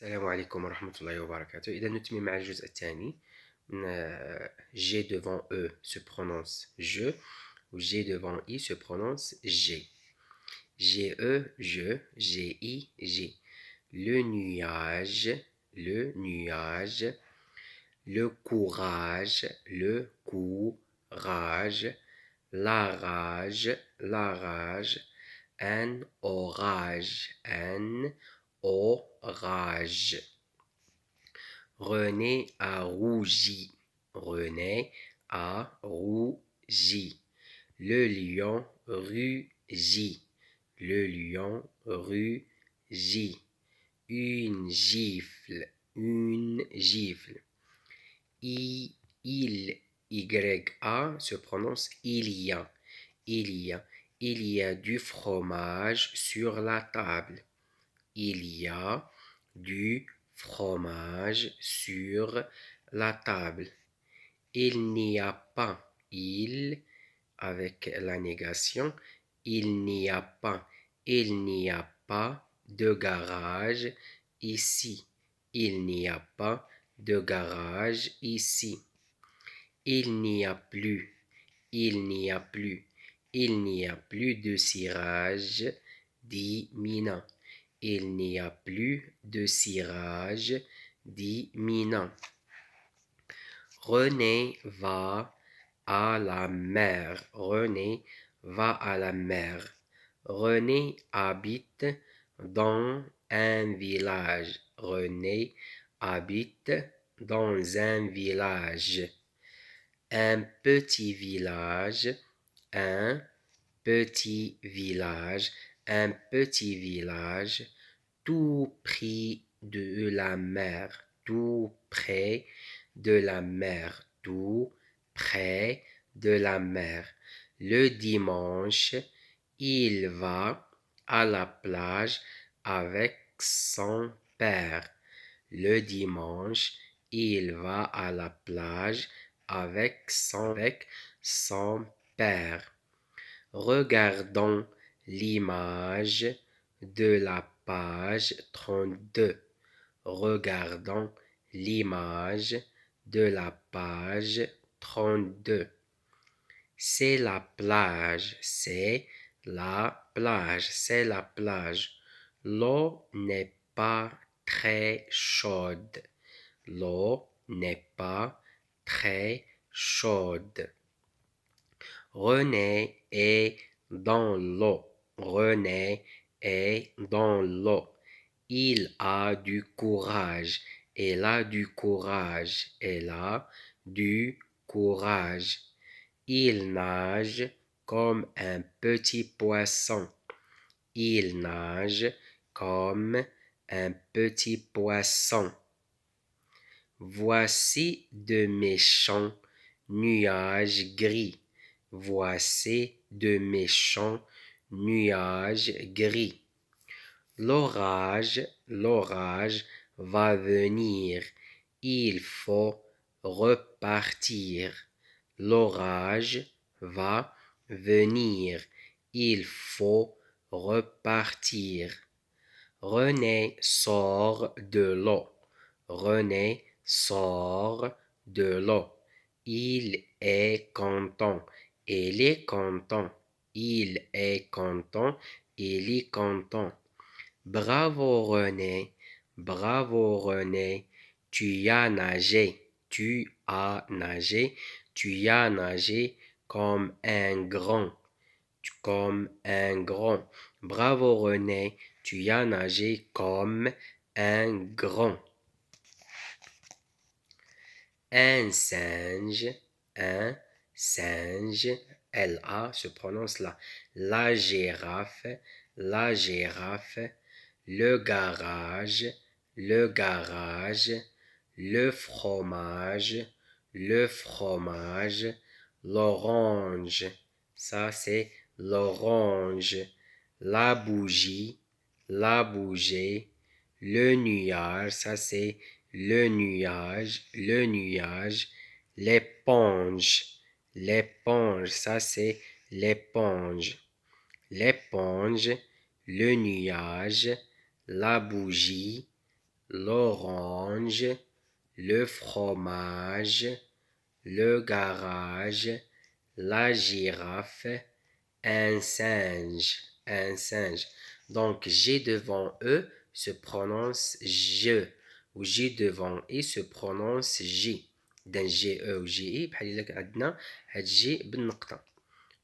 السلام عليكم ورحمة الله وبركاته. إذا نتمم مع الجزء الثاني من G devant E se prononce je ou G devant I se prononce G. G-E, je, G-I, G. Le nuage, le nuage. Le courage, le courage. La rage, la rage. Un orage, un orage. René a rougi. René a rougi. Le lion rugit. Le lion rugit. Une gifle. Une gifle. Il, Y-A se prononce il y a. Il y a. Il y a du fromage sur la table. Il y a du fromage sur la table. Il n'y a pas, il, avec la négation, il n'y a pas de garage ici. Il n'y a pas de garage ici. Il n'y a plus, il n'y a plus de cirage, dit Mina. Il n'y a plus de cirage, dit Mina. René va à la mer. René va à la mer. René habite dans un village. René habite dans un village. Un petit village. Un petit village. Un petit village. Tout près de la mer. Tout près de la mer. Tout près de la mer. Le dimanche, il va à la plage avec son père. Le dimanche, il va à la plage avec son père. Regardons l'image de la page 32. Regardons l'image de la page 32. C'est la plage, c'est la plage, c'est la plage. L'eau n'est pas très chaude. L'eau n'est pas très chaude. René est dans l'eau. René est dans l'eau. Il a du courage. Elle a du courage. Elle a du courage. Il nage comme un petit poisson. Il nage comme un petit poisson. Voici de méchants nuages gris. Voici de méchants nuages gris. L'orage va venir. Il faut repartir. L'orage va venir. Il faut repartir. René sort de l'eau. René sort de l'eau. Il est content. Il est content. Il est content. Il est content. Bravo René. Bravo René. Tu as nagé. Tu as nagé. Tu as nagé comme un grand. Comme un grand. Bravo René. Tu as nagé comme un grand. Un singe, L-A se prononce là. La girafe, le garage, le fromage, l'orange, ça c'est l'orange, la bougie, le nuage, ça c'est le nuage, l'éponge, ça c'est l'éponge, le nuage, la bougie, l'orange, le fromage, le garage, la girafe, un singe, un singe. Donc, G devant E se prononce je, ou G devant I se prononce J. إذا جي أو جي إي بحال إلا عندنا هاد جي بالنقطة.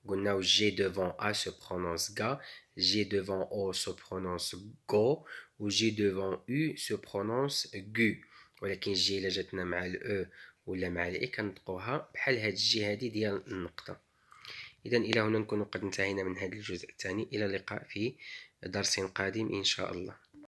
قلنا و G devant A se prononce ga, G devant O se prononce go, و G devant U se prononce gu. ولكن جي إلا جاتنا مع الأو ولا مع الإي كنطقوها بحال هاد الجي هادي ديال النقطة. إذا إلى هنا نكون قد انتهينا من هذا الجزء الثاني. إلى اللقاء في درس قادم إن شاء الله.